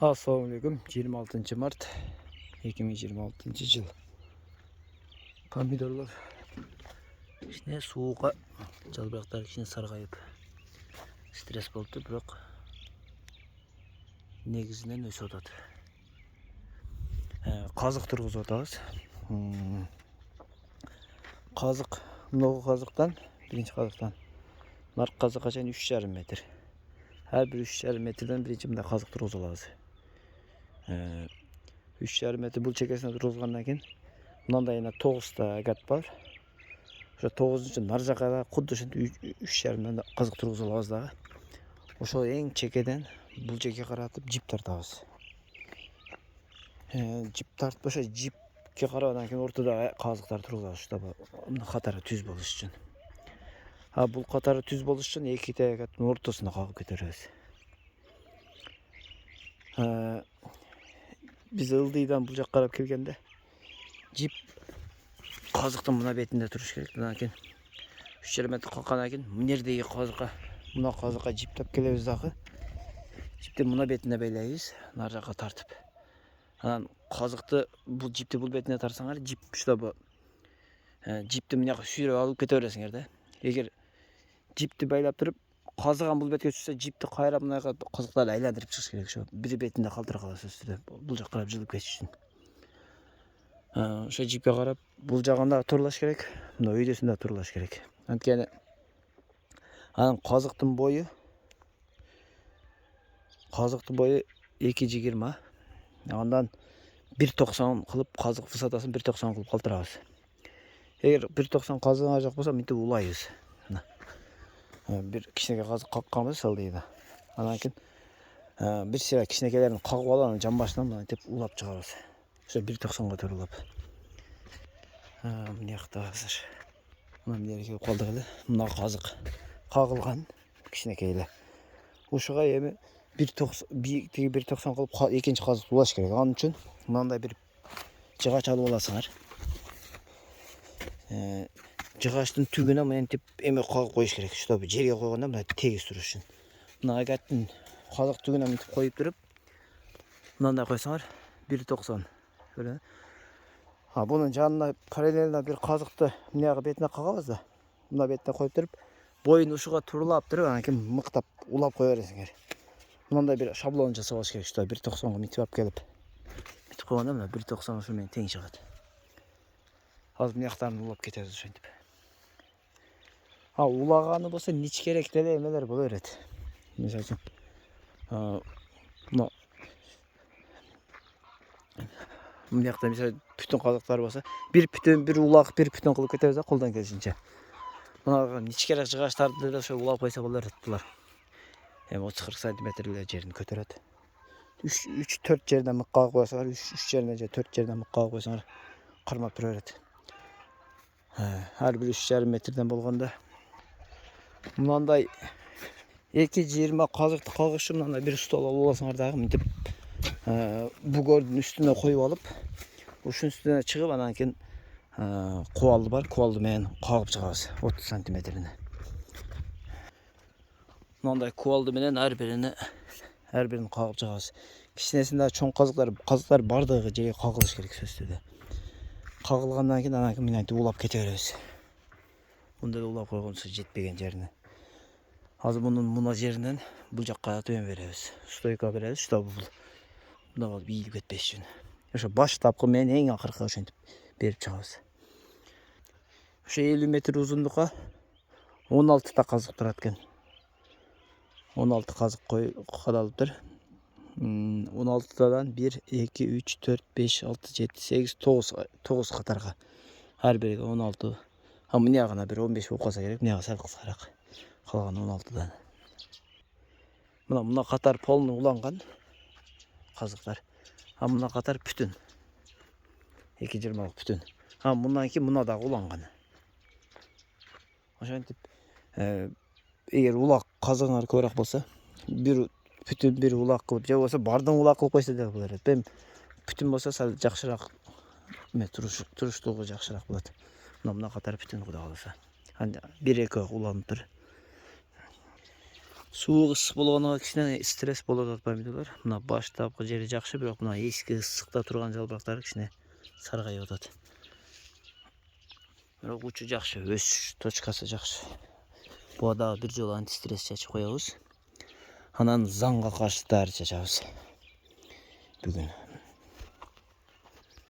Assalamualaikum. 26 Mart 2026 yıl. Pomidorlar içine soğuğa жалбырактар içine sargayıp stres болду, бирок негизинен өсүп атат. Казык тургузуп атабыз. Казык, мынау казыктан, биринчи казыктан наркы казыкка чейин 3,5 метр. Her bir 3,5 metreden birinci mындай казык тургузуп алабыз. 3,5 метр бул чекесине тургузгандан кийин мындай 9 та агат бар. Ошо 9-чу нар жакка да кудду ушинтип 3,5 метр казык тургузуп алабыз дагы. Ошол эң чекеден бул жеке каратып жип тартабыз. Жип тартып ошо жипке карап анан кийин ортодо казыктар тургузабыз, чтобы катары түз болуш үчүн. Бул катары түз болуш үчүн эки тегаттын ортосуна кагып көтөрөбүз. Биз ылдыйдан бул жакка карап келгенде жип казыктын мына бетинде туруш керек. Анан кийин 3,5 метр калгандан кийин мынердеги казыкка, мына казыкка жиптеп келебиз дагы. Жипти мына бетине байлайбыз, нар жакка тартып. Анан казыкты бул жипти бул бетине тарсаңар, жип чтобы жипти мына жакка сүйрөп алып кете бересиңер да. Эгер жипти байлап туруп казыган бул бетке түшсө, жипти кайра мына жакка казыктарды айландырып чыгыш керек. Ошо бир бетинде калтыра калат үстүдө. Бул жакка карап жылып кетиш үчүн. Ошо жипке карап бул жагында турлаш керек, мына өйдөсүндө турлаш керек. Анткени анан казыктын бою 2,20. Андан 1,90 кылып казык высотасын 1,90 кылып калтырабыз. Эгер 1,90 казыгыңар жок болсо мынтип улайбыз. Бир кичинекей казык какканбыз ылдыйда. Анан кийин бир сыйра кичинекейлерин кагып алып анан жамбашынан мынтип улап чыгабыз. Ошо 1,90га турулап. Мына жакта азыр. Мына мереке калдык эле. Мына казык кагылган кичинекейлер. Ушуга эми 1,90 кылып экинчи казыкты улаш керек. Анын үчүн мындай бир жыгач алып аласыңар. Жыгачтын түбүнө мынтип эме кагып коюш керек, чтобы жерге койгондо мына тегиз туруш үчүн. Мына агаттын казык түгүнө мынтип коюп туруп, мындай койсоңор 1,90. Böyle. Bunun жанына параллельно bir казыкты мына бетине кагабыз да. Мына бетине коюп туруп, боюн ушуга турлап туруп, анан кийин мыктап улап кое бересиңер. Мындай бир шаблон жасап алыш керек, чтобы 1,90га мынтип алып келип. Мынтип койгондо мына 1,90 ушу менен тең чыгат. Азыр мына жактарын улап кетебиз ошентип. Улаганы болсо ничкерек деле эмелер боло берет. Мисалы үчүн мына жакта мисалы бүтүн казыктар болсо, бир бүтүн, бир улак, бир бүтүн кылып кетебиз да колдон келишинче. Мына ничкерек жыгачтарды да ошо улап койсо боло берет булар. Эми 30-40 см эле жерин көтөрөт. 3-4 жерден мык кагып койсоңор, 3 жерден же 4 жерден мык кагып койсоңор кармап тура берет. Ар бир 3,5 метрден болгондо мындай 2,20 казыкты кагыш үчүн мындай бир стол алып аласыңар дагы, мынтип бугордун үстүнө коюп алып, ушунун үстүнө чыгып, анан кийин кубалды бар, кубалды менен кагып чыгабыз 30 сантиметрине. Мындай кубалды менен ар бирин кагып чыгабыз. Кичинесинде чоң казыктар бардыгы жерге кагылыш керек сөзсүздө. Кагылгандан кийин анан мынтип улап кете беребиз. Мындай улап койгонсо жетпеген жерине. Азыр мунун мына жеринен бул жакка төбөн беребиз. Стойка беребиз, чтобы бул мына болуп ийилип кетпеш үчүн. Ошо баш тапкы менен эң акыркы ошентип берип чыгабыз. Ошо 50 метр узундукка 16 та казык турат экен. 16 казык кадалыптыр. 16тадан 1, 2, 3, 4, 5, 6, 7, 8, 9 катарга. Ар бириге 16. Мына жагына бир 15 болуп калса керек, мына сал кыскараак. Калган 16дан. Мына катар полный уланган казыктар. Мына катар бүтүн. 2,20 бүтүн. Мындан кийин мына дагы уланган. Ошентип эгер улак казыгыңар көбүрөөк болсо, бир бүтүн, бир улак кылып, же болсо бардын улак кылып койсо да болот. Эми бүтүн болсо сал жакшыраак туруштугу жакшыраак болот. Мына катар бүтүн кудай каласа. 1-2 уланып тур. Суық ыстық болғанға кішкене стресс болады помидорлар. Мына баштапқы жері жақсы, бірақ мына ескі ыстықта тұрған жалбырақтары кішкене сарғайып жатады. Бірақ учу жақсы, өсіш точкасы жақсы. Бұға бір жол антистресс шашып қоябыз. Анан заңға қарсы дәрі шашабыз бүгін.